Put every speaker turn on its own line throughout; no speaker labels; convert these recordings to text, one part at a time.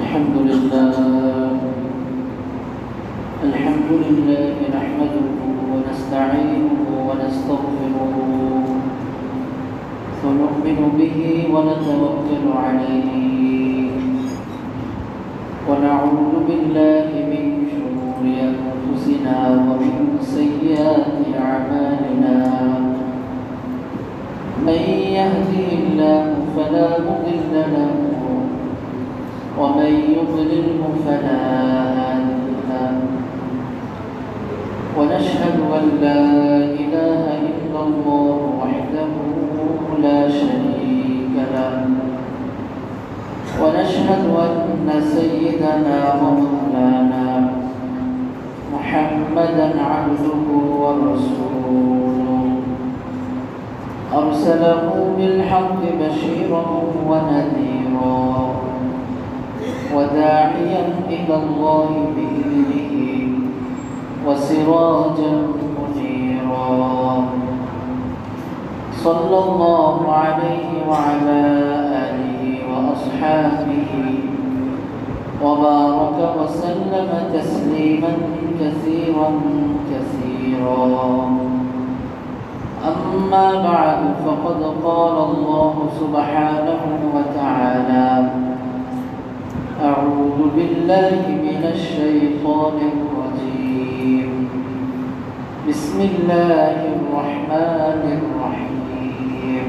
الحمد لله نحمده ونستعينه ونستغفره ونؤمن به ونتوكل عليه ونعوذ بالله من شرور أنفسنا ومن سيئات أعمالنا من يهده الله فلا مضل له ومن يضلله فلا هادي له ونشهد أن لا إله إلا الله وحده لا شريك له ونشهد أن سيدنا ومولانا محمدا عبده ورسوله أرسله بالحق بشيرا ونذيرا وداعيا إلى الله بإذنه وسراجا منيرا صلى الله عليه وعلى آله وأصحابه وبارك وسلم تسليما كثيرا أما بعد فقد قال الله سبحانه وتعالى أعوذ بالله من الشيطان الرجيم بسم الله الرحمن الرحيم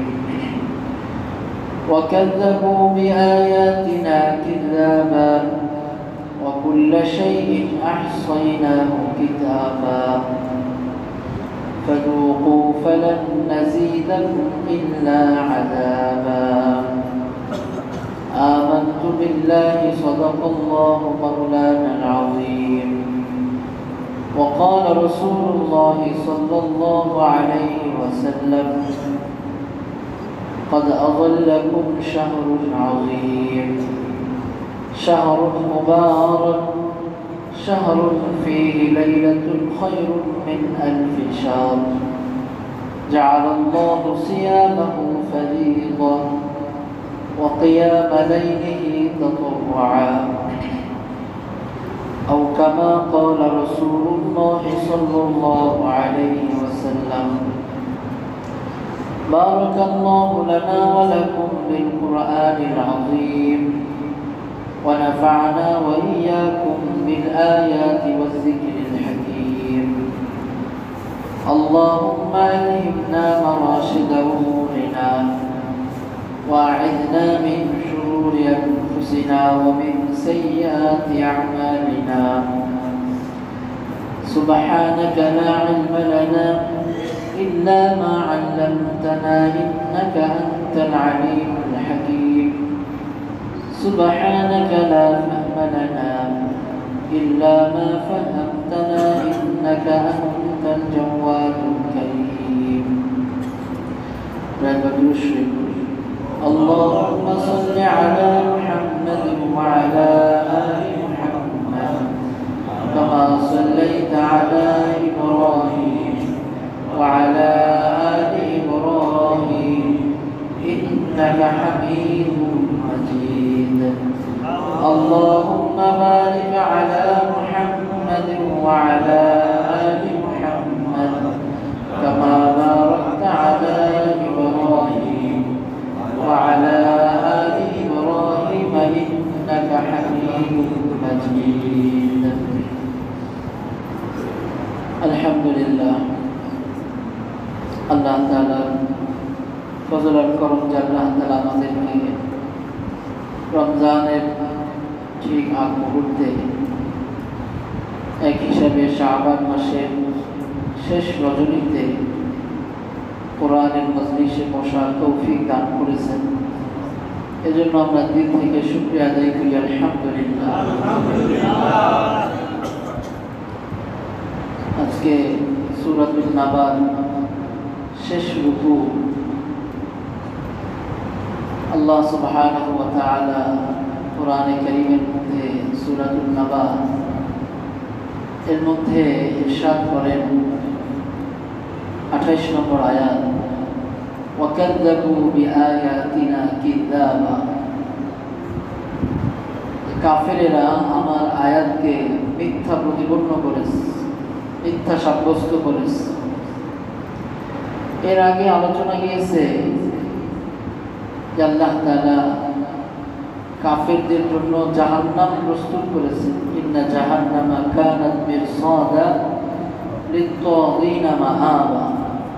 وكذبوا بآياتنا كذابا وكل شيء أحصيناه كتابا فذوقوا فلن نزيدكم إلا عذابا آمنت بالله صدق الله مولانا العظيم وقال رسول الله صلى الله عليه وسلم قد أظلكم شهر عظيم شهر مبارك شهر فيه ليلة خير من 1000 شهر جعل الله صيامه فريضة وقيام ليله تطوعا أو كما قال رسول الله صلى الله عليه وسلم بارك الله لنا ولكم بالقرآن العظيم ونفعنا وإياكم بالآيات والذكر الحكيم اللهم ألهمنا مراشد أمورنا وأعذنا من شرور أنفسنا ومن سيئات أعمالنا سبحانك لا علم لنا إلا ما علمتنا إنك أنت العليم الحكيم سبحانك لا فهم لنا إلا ما فهمتنا إنك أنت الجواد الكريم رب يشرك اللهم صل على محمد وعلى آل محمد كما صليت على إبراهيم وعلى آل إبراهيم إنك حميد مجيد اللهم بارك على محمد وعلى آل محمد كما باركت على إبراهيم وعلى آل إبراهيم إنك حميد مجيد الحمد لله আল্লাহ তাআলা ফজল আর করম যে আল্লাহ তাআলা আমাদেরকে রমজানের ঠিক আগ মুহূর্তে এক হিসাবে শাবান মাসের শেষ রজনীতে কোরআনের মজলিসে বসার তৌফিক দান করেছেন এজন্য আমরা দিল থেকে শুকরিয়া আদায় করি আলহামদুলিল্লাহ। আজকে সূরাতুন নাবার শেষ রুকু আল্লাহ সুবহানাহু ওয়া তাআলা কোরআনে কারীমের মধ্যে সূরাতুন নাবা এর মধ্যে ইরশাদ করেন 28 নম্বর আয়াত وكذبوا بآياتنا كذابا কাফেরেরা আমার আয়াতকে মিথ্যা প্রতিপন্ন করেছে, মিথ্যা সাব্যস্ত করেছে। এর আগে আলোচনা গিয়েছে যে আল্লাহ তাআলা কাফেরদের জন্য জাহান্নাম প্রস্তুত করেছেন। ইন্না জাহান্নামা কানাত মিরসাদা লিত-তাগিনা মাআবা।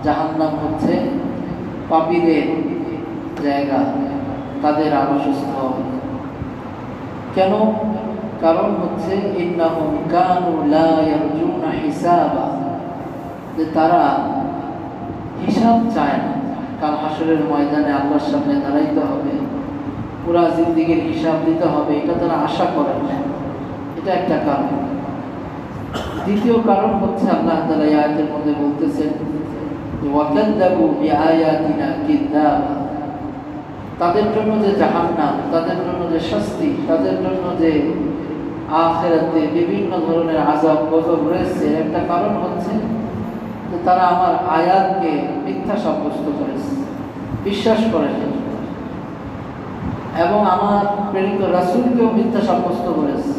জাহান্নাম হচ্ছে পাপীদের জায়গা, তাদের আবাসস্থল। কেন? কারণ হচ্ছে ইন্নাহুম কানু লা ইয়ারজুনা হিসাবা, যে তারা হিসাব চায় না। কাল হাসরের ময়দানে আল্লাহর সামনে দাঁড়াইতে হবে, পুরা জিন্দেগির হিসাব দিতে হবে, এটা তারা আশা করে না। এটা একটা কারণ। দ্বিতীয় কারণ হচ্ছে আল্লাহ তাআলা এই আয়াতের মধ্যে বলতেছেন ওয়াকাযযাবু বিআয়াতিনা কিযাবা। তাদের জন্য যে জাহান্নাম, তাদের জন্য যে শাস্তি, তাদের জন্য যে আখিরাতে বিভিন্ন ধরনের আযাব গজব রয়েছে, একটা কারণ হচ্ছে যে তারা আমার আয়াতকে মিথ্যা সাব্যস্ত করেছে, বিশ্বাস করেছে, এবং আমার প্রেরিত রাসূলকেও মিথ্যা সাব্যস্ত করেছে,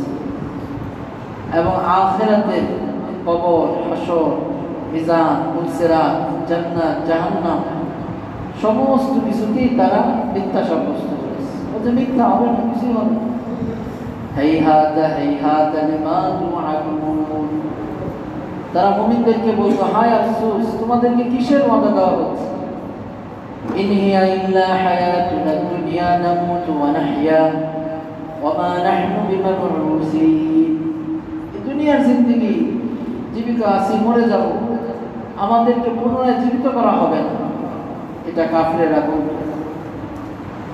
এবং আখিরাতে কবর, হাসর, মিজান, পুলসিরাত, জান্নাত, জাহান্নাম সমস্ত কিছুকেই তারা মিথ্যা সাব্যস্ত করেছে। ওদের মিথ্যা হবে না, কিছু হবে না। হাইহাতা হাইহাতা লিমা তুআদুন। তারা মুমিনদেরকে বলতো, হায় আফসোস, তোমাদেরকে কিসের ওয়াদা দেওয়া হচ্ছে? ইন হিয়া ইল্লা হায়াতুনা দুনিয়া নামুতু ওয়া নাহইয়া ওয়া মা নাহনু বিমাবউসিন। এই দুনিয়ার জিন্দেগি, জীবিত আছি, মরে যাব, আমাদেরকে পুনরায় জীবিত করা হবে না। এটা কাফিরেরা বলতো।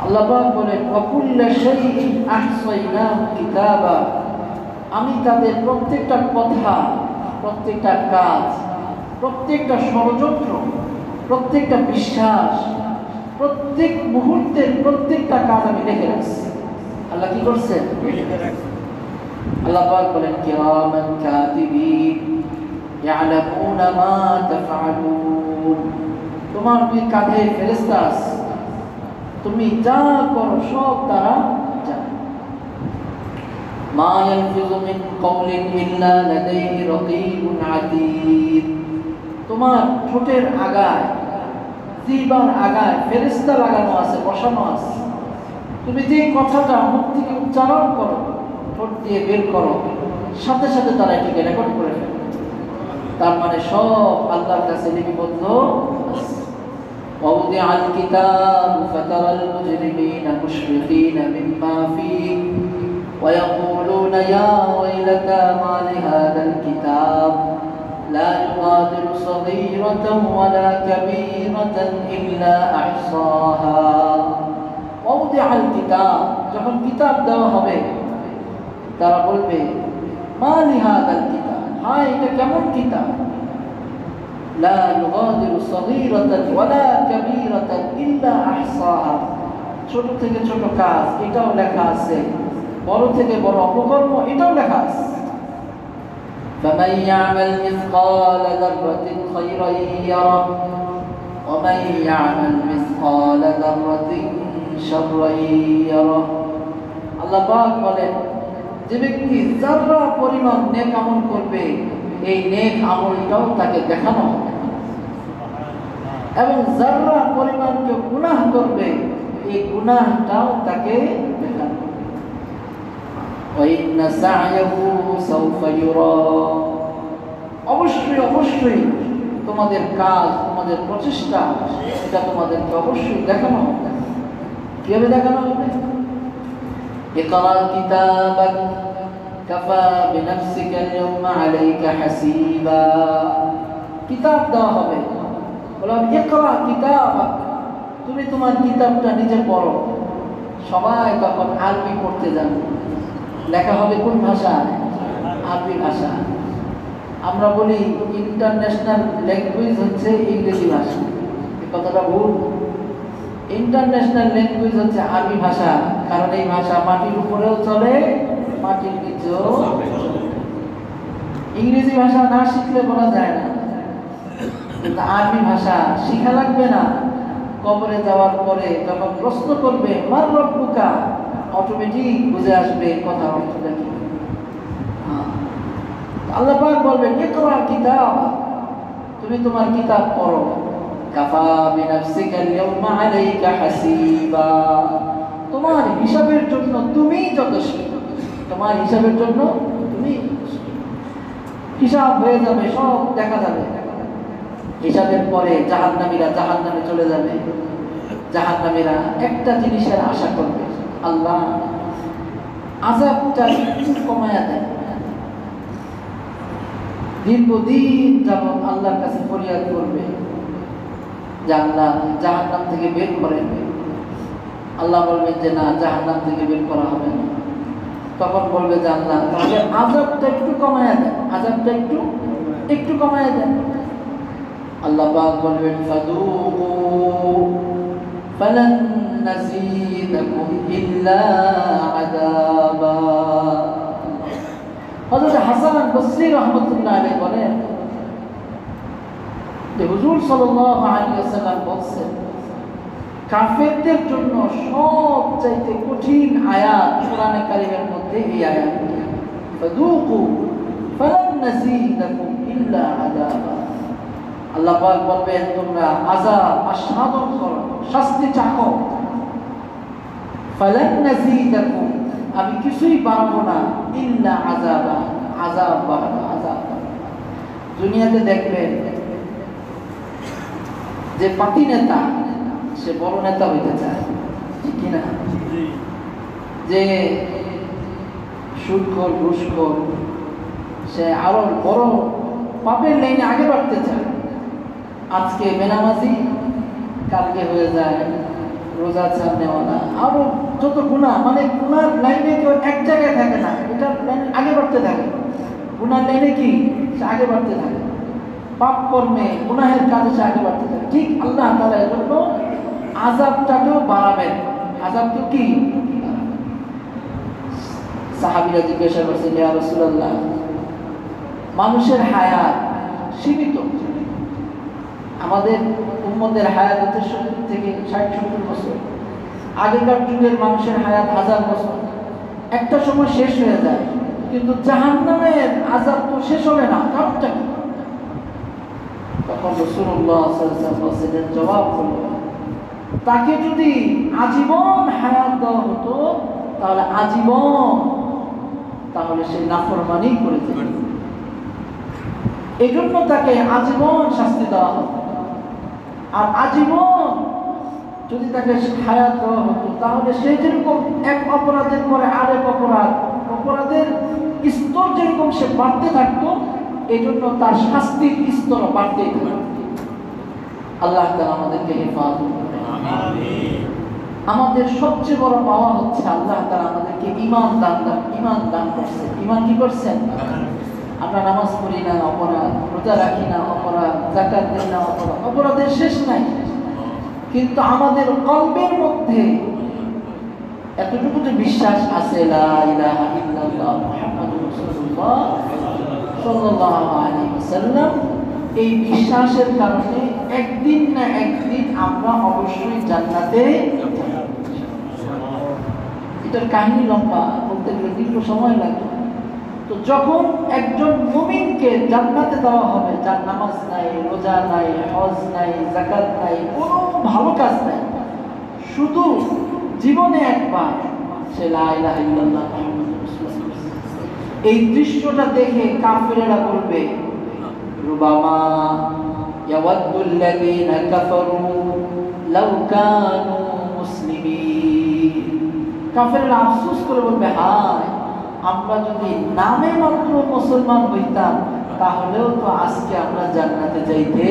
আল্লাহ পাক বলেন ওয়াকুল্লা শাইইন আহসাইনাহু কিতাবা। আমি তাদের প্রত্যেকটা কথা, প্রত্যেকটা কাজ, প্রত্যেকটা ষড়যন্ত্র, প্রত্যেকটা বিশ্বাস, প্রত্যেক মুহূর্তের প্রত্যেকটা কাজ আমি লিখে রাখছি। আল্লাহ কি করছেন? আল্লাহ পাক বলেন কিরামান কাতিবিন ইয়ালামুনা মা তাফআলুন। তোমার দুই কাঁধে ফেরেশতা আছে, তুমি যা করো সব তারা জানে। মা ইয়ালফিযু মিন কাওলিন ইল্লা লাদাইহি রাকীবুন আতীদ। তোমার ঠোঁটের আগায়, জিহ্বার আগায় ফেরেশতা লাগানো আছে, বসানো আছে। তুমি যে কথাটা মুখ থেকে উচ্চারণ করো, ঠোঁট দিয়ে বের করো, সাথে সাথে তারা এটাকে রেকর্ড করে ফেলে। তার মানে সব আল্লাহর কাছে লিপিবদ্ধ আছে। ووضع الكتاب فترى المجرمين مشفقين مما فيه ويقولون يا ويلتى ما لهذا الكتاب لا يغادر صغيرة ولا كبيرة إلا أحصاها ووضع الكتاب। যখন কিতাব দেওয়া হবে তারা বলবে মা লিহাদাল কিতাব, হায় এটা কেমন কিতাব, লা ইউগাদিরু সগীরাতান ওয়ালা কাবীরাতান ইল্লা আহসাহা। ছোট থেকে ছোট কাজ এটাও লেখা আছে, বড় থেকে বড় অপকর্ম এটাও লেখা আছে। ফামান ইয়ামাল মিসকালা যাররাতিন খায়রান ইয়ারা ওয়া মান ইয়ামাল মিসকালা যাররাতিন শাররান ইয়ারা। আল্লাহ পাক বলেন, যে ব্যক্তি যারা পরিমাণ নেক আমল করবে, এই নেক আমলটাও তাকে দেখানো হবে, এবং যারা পরিমাণ কেউ গুনাহ করবে, এই গুনাহটাও তাকে দেখানো হবে। ওয়া ইন্না সা'য়াহু সাওফা ইউরা। অবশ্যই অবশ্যই তোমাদের কাজ, তোমাদের প্রচেষ্টা, এটা তোমাদেরকে অবশ্যই দেখানো হবে। কিভাবে দেখানো হবে? ইকরা কিতাবাক কাফা বিনাফসিকা আল-ইয়াওমা আলাইকা হাসিবা। কিতাব দেওয়া হবে, বললাম ইকরা কিতাবাক, তুমি তোমার কিতাবটা নিজে পড়ো। সবাই তখন আরবি পড়তে যাবে, লেখা হবে কোন ভাষায়? আরবি ভাষা। আমরা বলি ইন্টারন্যাশনাল ল্যাঙ্গুয়েজ হচ্ছে ইংরেজি ভাষা, এই কথাটা ভুল। ইন্টারন্যাশনাল ল্যাঙ্গুয়েজ হচ্ছে আরবি ভাষা, কারণ এই ভাষা মাটির উপরেও চলে, মাটির নিচেও চলে। ইংরেজি ভাষা না শিখলে বলা যায় না, কিন্তু আরবি ভাষা শিখা লাগবে না। কবরে যাওয়ার পরে যখন প্রশ্ন করবে মার রব্বুকা, অটোমেটিক বুঝে আসবে কথা অর্থটা কি। আল্লাহ পাক বলবেন ইকরা কিতাব, তুমি তোমার কিতাব পড়ো। কাফা বিনাফসিকা আল-ইয়াওমা আলাইকা হাসিবা, তোমার হিসাবের জন্য তুমি যথেষ্ট। তোমার হিসাবের জন্য তুমি হিসাব হয়ে যাবে, সব দেখা যাবে। হিসাবের পরে জাহান্নামীরা জাহান্নামে চলে যাবে। জাহান্নামীরা একটা জিনিসের আশা করবে, আল্লাহ আযাবটা একটু কমায়া দেন। দীর্ঘদিন যাবত আল্লাহর কাছে ফরিয়াদ করবে যে আল্লাহ জাহান্নাম থেকে বের করেন। আল্লাহ বলবেন যে না, জাহান্নাম থেকে বের করা হবে না। তখন বলবে যে আল্লাহ তাহলে আযাবটা একটু কমায়া দেন, আযাবটা একটু কমায়া দেন। আল্লাহ পাক বলবেন ফাযূকু ফালান নাযীদাকুম ইল্লা আযাবা। হযরত হাসান বসরি রাহমাতুল্লাহ আলাইহি বলেন যে হুজুর সাল্লাল্লাহু আলাইহি ওয়াসাল্লাম বলেছেন কাফেরদের জন্য সবচাইতে কঠিন আয়াত কোরআনে কারীমের মধ্যে এই আয়াত, ফাযূকু ফালান নাযীদাকুম ইল্লা আযাবা। আল্লাহ পাক বলবেন তোমরা আযাব আস্বাদন করো, শাস্তি চাখো। ফালান নাযীদাকুম, আমি কিছুই বাড়াবো না, ইল্লা আযাবা, আযাব বাড়াবো, আযাব। দুনিয়াতে দেখবেন যে পাতি নেতা সে বড় নেতা হইতে চায়, ঠিক কিনা? যে সুদখোর ঘুষখোর সে আরো বড় পাপের লাইনে আগে বাড়তে চায়। আজকে বেনামাজি, কালকে হয়ে যায় রোজা ছাড়নেওয়ালা, আরো যত গুনাহ, মানে গুনার লাইনে কেউ এক জায়গায় থাকে না, এটা লাইনে আগে বাড়তে থাকে। গুনার লাইনে কি সে আগে বাড়তে থাকে, পাপ কর্মে গুনাহের কাজে সে আগে বাড়তে থাকে। ঠিক আল্লাহ তাআলা এর জন্য আযাবটাকেও বাড়াবেন। আযাবটা কি? সাহাবীরা জিজ্ঞাসা করছেন ইয়া রাসূলুল্লাহ, মানুষের হায়াত সীমিত, আমাদের উম্মতের হায়াত হচ্ছে 70 থেকে 60-70 বছর। আগেকার যুগের মানুষের হায়াত 1000 বছর, একটা সময় শেষ হয়ে যায়। কিন্তু জাহান্নামের আযাব তো শেষ হবে না, কারণটা কি? তখন রাসূলুল্লাহ সাল্লাল্লাহু আলাইহি ওয়াসাল্লাম জবাব করলেন, তাকে যদি আজীবন হায়াত দেওয়া হতো তাহলে আজীবন, তাহলে সে নাফরমানি করেছে, এই জন্য তাকে আজীবন শাস্তি দেওয়া হতো। আর আজীবন যদি তাকে হায়াত দেওয়া হতো তাহলে সে যেরকম এক অপরাধের পরে আরেক অপরাধের স্তর যেরকম সে বাড়তে থাকতো, এই জন্য তার শাস্তির স্তর বাড়তেই থাকতো। আল্লাহ তাআলা আমাদেরকে হেফাজত করুন। আমাদের সবচেয়ে বড় পাওয়া হচ্ছে আল্লাহ তাআলা আমাদেরকে ঈমান দান করছে। ঈমান কি করছেন? আমরা নামাজ পড়ি না অপরাধ, রোজা রাখি না অপরাধ, যাকাত দেই না অপরাধ, অপরাধের শেষ নাই। কিন্তু আমাদের কলবের মধ্যে এতটুকু যে বিশ্বাস আছে, লা ইলাহা ইল্লাল্লাহ মুহাম্মাদুর রাসূলুল্লাহ সাল্লাল্লাহু আলাইহি ওয়াসাল্লাম, এই বিশ্বাসের কারণে একদিন না একদিন আমরা অবশ্যই জান্নাতে। এটার কাহিনী লম্বা, বলতে গেলে দীর্ঘ সময় লাগবে। তো যখন একজন মুমিনকে জান্নাতে দেওয়া হবে, যার নামাজ নাই, রোজা নাই, হজ নাই, যাকাত নাই, কোনো ভালো কাজ নাই, শুধু জীবনে একবার সে লা ইলাহা ইল্লাল্লাহ মুহাম্মাদুর রাসূলুল্লাহ, এই দৃশ্যটা দেখে কাফেরেরা বলবে রুবামা ইয়াওয়াদ্দুল লাযীনা কাফারু লাউ কানু মুসলিমিন। কাফেররা আফসোস করে বলবে, হায় আমরা যদি নামে মাত্র মুসলমান হইতাম তাহলেও তো আজকে আমরা জান্নাতে যাইতে।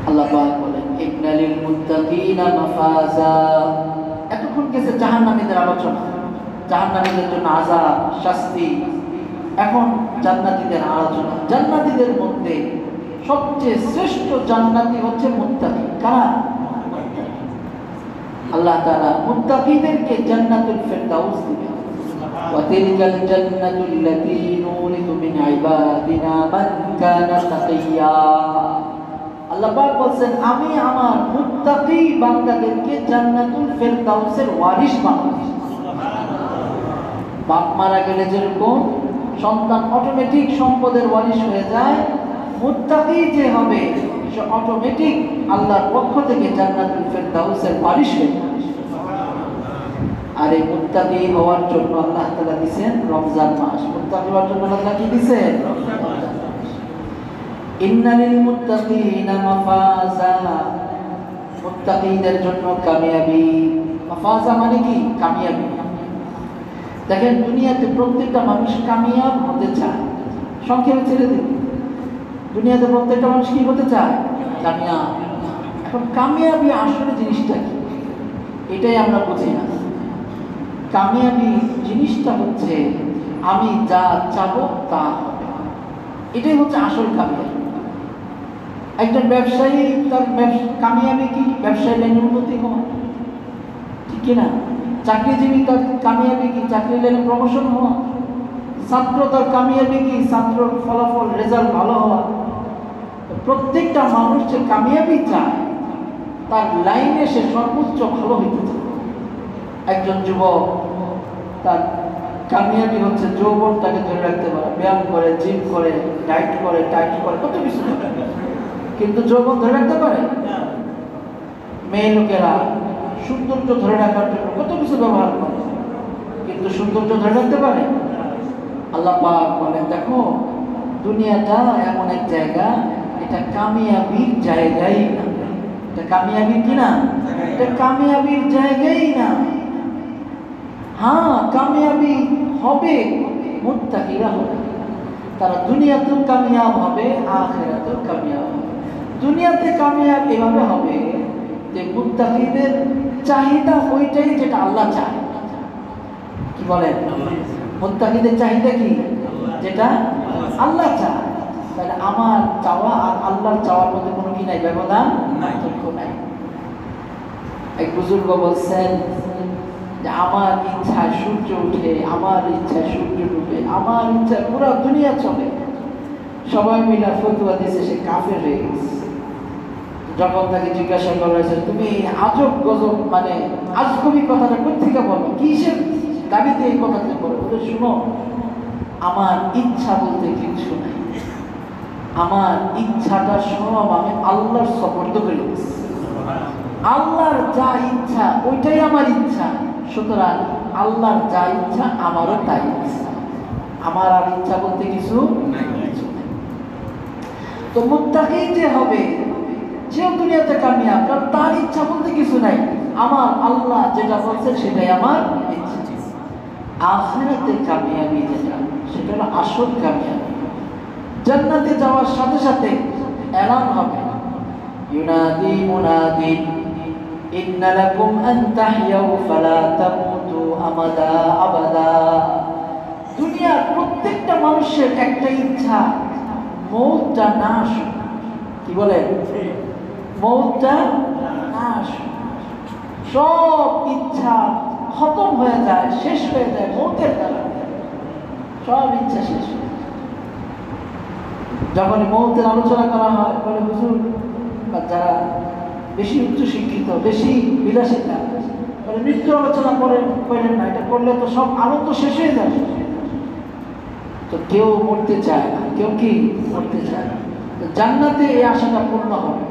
আল্লাহ পাক বলেন ইন্নালিল মুত্তাকিনা মাফাজা। এতক্ষণ গেছে জাহান্নামীদের আলোচনা, জাহান্নামীদের জন্য আযাব, শাস্তি। এখন জান্নাতীদের আলোচনা। জান্নাতীদের মধ্যে সবচেয়ে শ্রেষ্ঠ জান্নাতি হচ্ছে মুত্তাকি। কারা? আল্লাহ তাআলা মুত্তাকিদেরকে জান্নাতুল ফিরদাউস দিবেন। ওয়া তিলকাল জান্নাতুল লাতী নুরিতু মিন ইবাদিনা মান কানা তাকিয়া। আল্লাহ পাক বলছেন আমি আমার মুত্তাকি বান্দাদেরকে জান্নাতুল ফেরদাউসের ওয়ারিস বানাবো। বাপ মারা গেলে যেরকম সন্তান অটোমেটিক সম্পদের ওয়ারিস হয়ে যায়, মুত্তাকি যে হবে সে অটোমেটিক আল্লাহর পক্ষ থেকে জান্নাতুল ফেরদাউসের ওয়ারিস হয়ে যাবে। আর এই মুত্তাকি হওয়ার জন্য আল্লাহ তাআলা দিবেন রমজান মাস। মুত্তাকি হওয়ার জন্য আল্লাহ কি দিবেন? ইন্নালিল মুত্তাকিনা মাফাজা, মুত্তাকিদের জন্য কামিয়াবি। মাফাজা মানে কি? কামিয়াবি। দেখেন দুনিয়াতে প্রত্যেকটা মানুষ কামিয়াব হতে চায়। সংক্ষেপে ছেড়ে দিন, দুনিয়াতে প্রত্যেকটা মানুষ কি হতে চায়? কামিয়াব। এখন কামিয়াবি আসলে জিনিসটা কি এটাই আমরা বুঝি না। কামিয়াবি জিনিসটা হচ্ছে আমি যা চাবো তা হবে, এটাই হচ্ছে আসল কামিয়াবি। একজন ব্যবসায়ী তার কামিয়াবি কি? ব্যবসায় লাইনে উন্নতি হওয়া, ঠিক কিনা? চাকরিজীবী তার কামিয়াবি কি? চাকরি লাইনে প্রমোশন হওয়া। ছাত্র তার কামিয়াবি কি? ছাত্রর ফলাফল রেজাল্ট ভালো হওয়া। প্রত্যেকটা মানুষ যে কামিয়াবি চায় তার লাইনে সে সর্বোচ্চ ভালো হইতে চায়। একজন যুবক তার কামিয়াবি হচ্ছে যৌবনটাকে ধরে রাখতে পারে, ব্যায়াম করে, জিম করে, ডায়েট করে, টাইট করে, কত কিছু করে, কিন্তু যৌবন ধরে রাখতে পারে। মেয়ে লোকেরা সৌন্দর্য ধরে রাখার জন্য কত কিছু ব্যবহার করে, কিন্তু সৌন্দর্য ধরে রাখতে পারে। আল্লাহ পাক বলেন দেখো দুনিয়াটা এমন এক জায়গা, এটা কামিয়াবির জায়গাই না। এটা কামিয়াবির কি না? এটা কামিয়াবির জায়গাই না। হ্যাঁ, কামিয়াবি হবে মুত্তাকিরা হবে, তারা দুনিয়াতেও কামিয়াব হবে, আখিরাতেও কামিয়াব হবে। দুনিয়াতে কামিয়াব এভাবে হবে যে মুত্তাকিদের চাহিদা ওইটাই যেটা আল্লাহ চায়। কি বলেন? মুত্তাকিদের চাহিদা কি? যেটা আল্লাহ চায়। তাহলে আমার চাওয়া আর আল্লাহর চাওয়ার মধ্যে কোনো কি নাই? ব্যবধান নাই। এক বুজুর্গ বলছেন যে আমার ইচ্ছায় সূর্য উঠে, আমার ইচ্ছায় সূর্য ডুবে, আমার ইচ্ছায় পুরো দুনিয়া চলে। সবাই মিলে ফতোয়া দিয়েছে, সে কাফের হয়ে গেছে। যখন তাকে জিজ্ঞাসা করা হয়েছে তুমি আজব গজব মানে আজগবি কথাটা কোথেকে বলো, কিসের দাবিতে এই কথাটা বলো? বলে শুনো, আমার ইচ্ছা বলতে কিছু নাই, আমার ইচ্ছাটা সব আমি আল্লাহর সুপুর্দ করে দিয়েছি। আল্লাহর যা ইচ্ছা ওইটাই আমার ইচ্ছা, সুতরাং আল্লাহর যা ইচ্ছা আমারও তাই ইচ্ছা, আমার আর ইচ্ছা বলতে কিছু নাই। তো মুত্তাকি যে হবে সেও দুনিয়াতে কামিয়াব, কারণ তার ইচ্ছা বলতে কিছু নাই, আমার আল্লাহ যেটা বলছে সেটাই আমার ইচ্ছা। আখিরাতে কামিয়াবি যেটা, সেটা হলো আসল কামিয়াবি। জান্নাতে যাওয়ার সাথে সাথে এলান হবে, ইউনাদি মুনাদিন ইন্না লাকুম আন তাহইয়াউ ফালা তামুতু আমাদা আবাদা। দুনিয়ার প্রত্যেকটা মানুষের একটা ইচ্ছা, মওতটা না আসুক। কি বলেন? মওতটা না আসুক। সব ইচ্ছা খতম হয়ে যায়, শেষ হয়ে যায় মওতের দ্বারা, সব ইচ্ছা শেষ হয়ে যায়। যখন মওতের আলোচনা করা হয় বলে হুজুর যারা বেশি উচ্চ শিক্ষিত, বেশি বিলাসিতা, বলে মৃত্যুর আলোচনা করেন না, এটা করলে তো সব আনন্দ শেষ হয়ে যাবে। তো কেউ মরতে চায় না, কেউ কি মরতে চায় না। জান্নাতে এই আশাটা পূর্ণ হবে।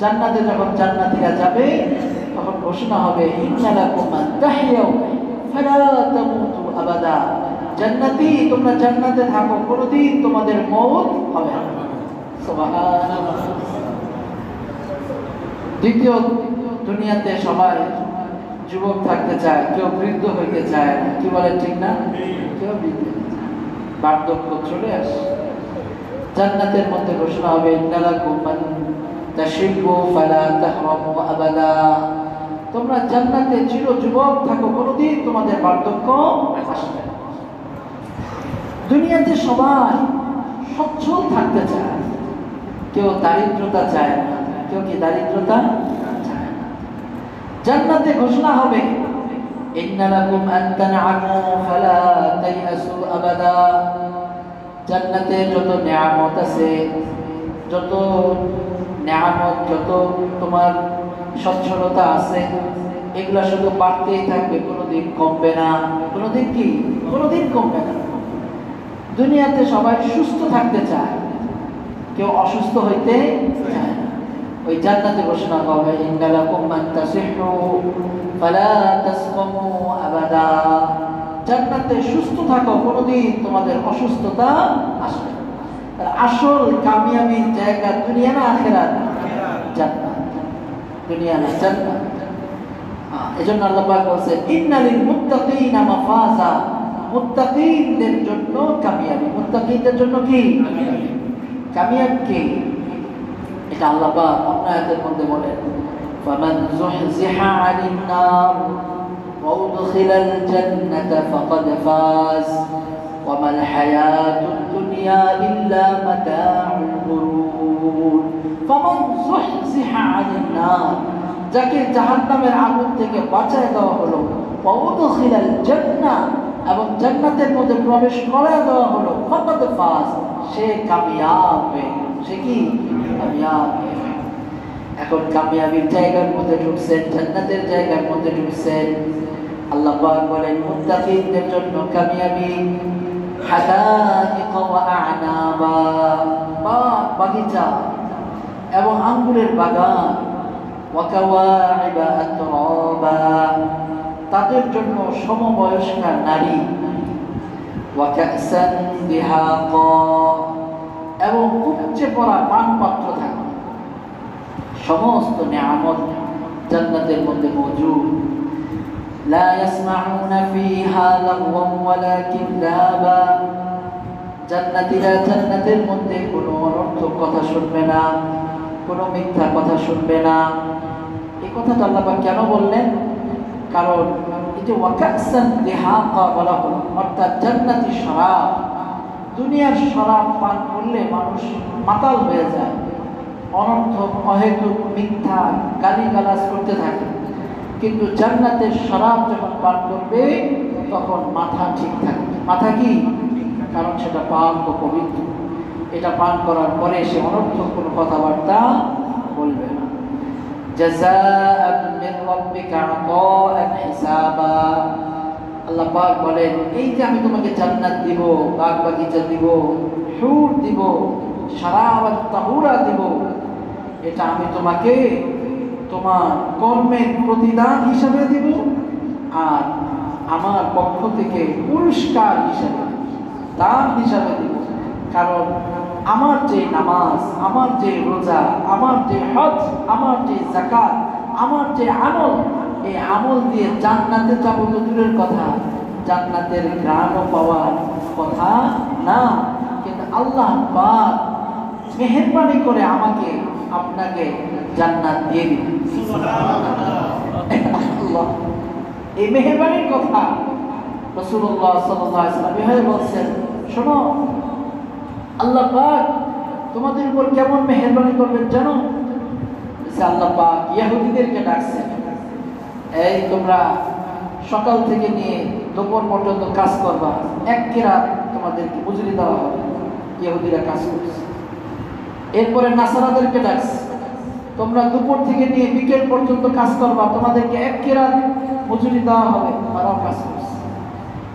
জান্নাতে যখন জান্নাতীরা যাবে তখন ঘোষণা হবে ইন্না লাকুম আন তাহইয়াউ ফালা তামুতু আবাদা। জান্নাতি তোমরা জান্নাতে থাকো, কোনোদিন তোমাদের মওত হবে না। সুবহানাল্লাহ। দ্বিতীয়, দুনিয়াতে সবাই যুবক থাকতে চায়, কেউ বৃদ্ধ হইতে চায় না। কি বলে ঠিক না? কেউ বৃদ্ধ হইতে চায়, বার্ধক্য চলে আসে। জান্নাতের মধ্যে ঘোষণা হবে ইন্না লাকুম আন তাশিবু ফালা তাহরামু আবাদা। তোমরা জান্নাতে চির যুবক থাকো, কোনোদিন তোমাদের বার্ধক্য আসবে না। দুনিয়াতে সবাই সচ্ছল থাকতে চায়, কেউ দারিদ্রতা চায় না। কেউ কি দারিদ্রতা চায় না? জান্নাতে ঘোষণা হবে ইন্না লাকুম আন তানআমু ফালা তাইয়াসু আবাদা। জান্নাতে যত নিয়ামত আছে, যত নেয়ামত, যত তোমার সচ্ছলতা আছে, এগুলা শুধু বাড়তেই থাকবে, কোনোদিন কমবে না। কোনোদিন কি? কোনোদিন কমবে না। দুনিয়াতে সবাই সুস্থ থাকতে চায়, কেউ অসুস্থ হইতে চায় না। ওই জান্নাতে ঘোষণা হবে, ইন্নালাকুম মান তাসিহু ফালা তাসকামু আবাদা। জান্নাতে সুস্থ থাকো, কোনোদিন তোমাদের অসুস্থতা আসবে না। আর আসল কামিয়াবির জায়গা দুনিয়া না আখিরাত? জান্নাত। দুনিয়া না, জান্নাত। এজন্য আল্লাহ পাক বলেন, ইন্নালিল মুত্তাকিনা মাফাজা। মুত্তাকিনদের জন্য কামিয়াবি। মুত্তাকিনদের জন্য কি কামিয়াব? কি এটা আল্লাহ পাক অন্য আয়াতের মধ্যে বলেন, ফামান যুহজিহা আনিন নার ওয়া উদখিলাল জান্নাতা ফাকাদ ফাজ ওয়া মাল হায়াতুদ দুনিয়া ইল্লা মাতাউল গুরুর। ফামান যুহজিহা আনিন নার, যাকে জাহান্নামের আগুন থেকে বাঁচায় দেওয়া হলো, ওয়া উদখিলাল জান্নাহ, এবং জান্নাতের মধ্যে প্রবেশ করায় দেওয়া হলো, ফাকাদ ফাজ, সে কামিয়াব। সে কি? কামিয়াব। এখন কামিয়াবির জায়গার মধ্যে ঢুকছেন, জান্নাতের জায়গার মধ্যে ঢুকছেন। আল্লাহ পাক বলেন, মুত্তাকিনদের জন্য কামিয়াবি, হাদাইকা ওয়া আ'নাবা, বাগিচা এবং আঙ্গুরের বাগান, ওয়া কাওয়াইবা আতরাবা, তাদের জন্য সমবয়স্কা নারী, ওয়া কাসান বিহাকা, এবং উপচে পড়া পানপাত্র থাকবে। সমস্ত নিয়ামত জান্নাতের মধ্যে মজুদ। লা ইয়াসমাউনা ফিহা লাগওয়ান ওয়ালা কিযাবা, জান্নাতীরা জান্নাতের মধ্যে কোনো অনর্থক কথা শুনবে না, কোনো মিথ্যা কথা শুনবে না। এই কথাটা আল্লাহ পাক কেন বললেন? কারণ এই যে ওয়াকাসান দিহাকা বলা হলো, অর্থাৎ জান্নাতি শরাব। দুনিয়ার শরাব পান করলে মানুষ মাতাল হয়ে যায়, অনর্থক অহেতুক মিথ্যা গালিগালাজ করতে থাকে। কিন্তু জান্নাতের শরাব যখন পান করবে তখন মাথা ঠিক থাকবে। মাথা কি? কারণ সেটা পাক ও পবিত্র। এটা পান করার পরে সে অনর্থক কোনো কথাবার্তা বলবে না। জাযাআন মিন রাব্বিকা আতাআন হিসাবা। আল্লাহ পাক বলেন, এই যে আমি তোমাকে জান্নাত দিব, বাগ বাগিচা দিব, হুর দিব, শারাবাত তাহুরা দিব, এটা আমি তোমাকে তোমার কর্মের প্রতিদান হিসাবে দিব, আর আমার পক্ষ থেকে পুরস্কার হিসাবে, দান হিসাবে দিব। কারণ আমার যে নামাজ, আমার যে রোজা, আমার যে হজ, আমার যে যাকাত, আমার যে আমল, এই আমল দিয়ে জান্নাতে যাব তো দূরের কথা, জান্নাতের ঘ্রাণও পাওয়ার কথা না। কিন্তু আল্লাহ পাক মেহেরবানি করে আমাকে আপনাকে জান্নাত দিয়ে দিবেন। সুবহানাল্লাহ। এই মেহেরবানির কথা রাসূলুল্লাহ সাল্লাল্লাহু আলাইহি ওয়াসাল্লাম বলেছেন, শোনো, আল্লাহ পাক তোমাদের উপর কেমন মেহেরবানি করবেন জানো? আল্লাহ পাক ইহুদিদেরকে ডাকছেন, এই তোমরা সকাল থেকে নিয়ে দুপুর পর্যন্ত কাজ করবা, এক কেরাত তোমাদেরকে মজুরি দেওয়া হবে। ইহুদিরা কাজ করছে। এরপরে নাসারাদেরকে ডাকছে, তোমরা দুপুর থেকে নিয়ে বিকেল পর্যন্ত কাজ করবা, তোমাদেরকে এক কেরাত মজুরি দেওয়া হবে, তারাও কাজ করছে।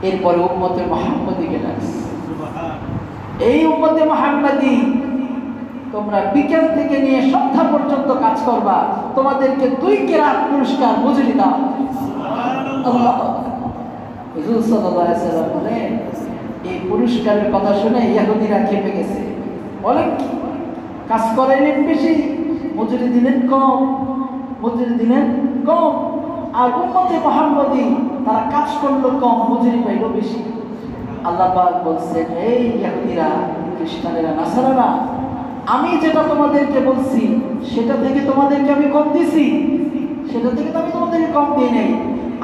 এরপরে উম্মতে মুহাম্মাদীকে ডাকছে, এই উম্মতে মুহাম্মাদী তোমরা বিকেল থেকে নিয়ে সন্ধ্যা পর্যন্ত কাজ করবা, তোমাদেরকে 2 কেরাত পুরস্কার মজুরি দেওয়া হবে। সুবহানাল্লাহ। হুজুর সাল্লাল্লাহু আলাইহি ওয়াসাল্লাম বলেন, এই পুরস্কারের কথা শুনে ইহুদিরা খেপে গেছে। বলেন কি, কাজ করেন বেশি, মজুরি দিলেন কম, মজুরি দিলেন কম। আর উম্মতে মুহাম্মাদী তারা কাজ করলো কম, মজুরি পাইলো বেশি। আল্লাহ পাক বলছেন, এই ইহুদিরা, খ্রিস্টানেরা, নাসারারা, আমি যেটা তোমাদেরকে বলছি সেটা থেকে তোমাদেরকে আমি কম দিছি, সেটা থেকে তো আমি তোমাদেরকে কম দিই নাই।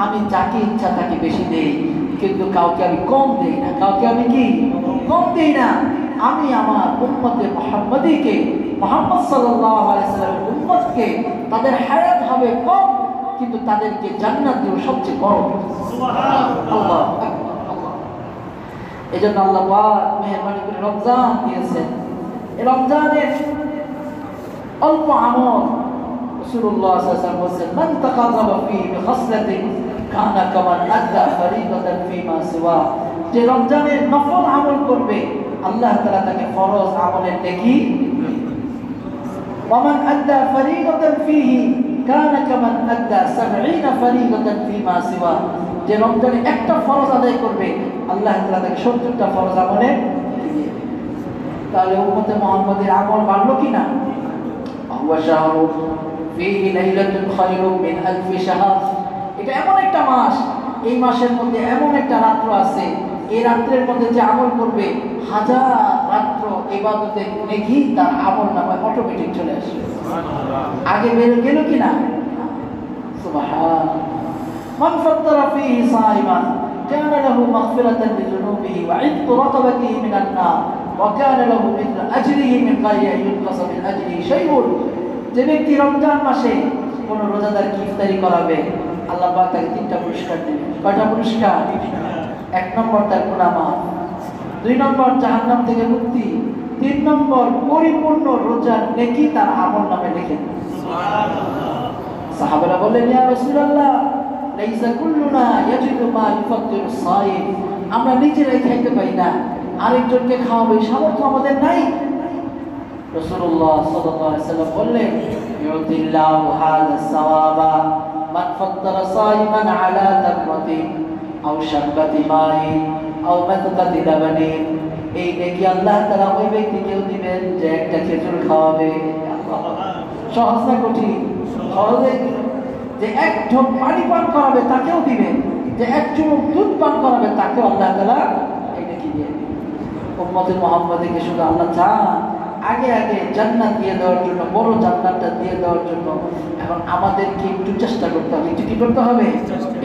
আমি যাকে ইচ্ছা তাকে বেশি দেই, কিন্তু কাউকে আমি কম দেই না, কাউকে আমি কি কম দেই না। আমি আমার উম্মতে মুহাম্মাদীকে, মুহাম্মদ সাল্লাল্লাহু আলাইহি ওয়াসাল্লামের উম্মতকে, তাদের হায়াত হবে কম, কিন্তু তাদেরকে জান্নাত দেব সবচেয়ে বড়। সুবহানাল্লাহ। এজন্য আল্লাহ পাক মেহেরবানি করে রমজান দিয়েছেন। এই রমজানের অল্প আমল। রাসূলুল্লাহ সাল্লাল্লাহু আলাইহি ওয়াসাল্লাম বলেন, মান তাকাররাবা ফীহি বিখাসলাতিন কানা কামান আদা ফরিদাতান ফীমা সিওয়া। যে রমজানে নফল আমল করবে, আল্লাহ তাআলা তাকে ফরজ আমলের নেকি। ওয়ামান আদা ফরিদাতান ফীহি কানা কামান আদা 70 ফরিদাতান ফীমা সিওয়া। যে রমজানে একটা ফরজ আদায় করবে, আল্লাহ তাআলা তাকে 70টা ফরজ আমলে দিয়ে। তাহলে উম্মতে মুহাম্মাদের আমল বাড়লো কিনা? হুয়া শাহরু ফীহি লাইলাতুন খায়রুম মিন আলফি শাহর। এটা এমন একটা মাস, এই মাসের মধ্যে এমন একটা রাত্র আছে, এই রাত্রের মধ্যে যে আমল করবে, হাজার রাত্র ইবাদতের নেকি তার আমল নামায় অটোমেটিক চলে আসবে। আগে বের গেল কিনা? সুবহান। মান ফাত্তারা ফীহি সাইমান কানা লাহু মাগফিরাতান লিযুনুবিহি ওয়া ইতকু রাকাবাতিহি মিনান নার ওয়া কানা লাহু মিথলু আজরিহি মিন গায়রি ইউনকাসু মিন আজরিহি শাইউন। যে ব্যক্তি রমজান মাসে কোন রোজাদার ইফতারি করাবে, আল্লাহ পাক তাকে 3টা পুরস্কার দেবে। কয়টা পুরস্কার? 1 নম্বর তার গুনাহ মাফ, 2 নম্বর জাহান্নাম থেকে মুক্তি, 3 নম্বর পরিপূর্ণ রোজার নেকি তার আমলনামায় লিখে দেবে। সুবহানাল্লাহ। সাহাবারা বললেন, ইয়া রাসূলুল্লাহ লাইসা কুল্লুনা ইয়াজিদু মা ইউফাত্তিরু সাইম। আমরা নিজেরাই খাইতে পারি না, আরেকজনকে খাওয়াবে সামর্থ্য আমাদের নাই। রাসূলুল্লাহ সাল্লাল্লাহু আলাইহি ওয়াসাল্লাম বললেন, ইউতিল্লাহু হাযা সাওয়াবা মান ফাত্তারা সাইমান আলা তামরাতিন আও শারবাতি মাইন আও মাদকাতি লাবানিন। এই নেকি আল্লাহ তাআলা ওই ব্যক্তিকেও দিবেন যে একটা খেজুর খাওয়াবে। সহজ না কঠিন? সহজে। যে এক ঢোক পানি পান করাবে তাকেও দিবেন, যে এক চুমুক দুধ পান করাবে তাকেও আল্লাহ তাআলা এই নেকি দিয়ে দিবেন। উম্মতে মুহাম্মাদকে শুধু আল্লাহ চান আগে আগে জান্নাত দিয়ে দেওয়ার জন্য, বড় জান্নাতটা দিয়ে দেওয়ার জন্য। এখন আমাদেরকে একটু চেষ্টা করতে হবে। একটু কি করতে হবে?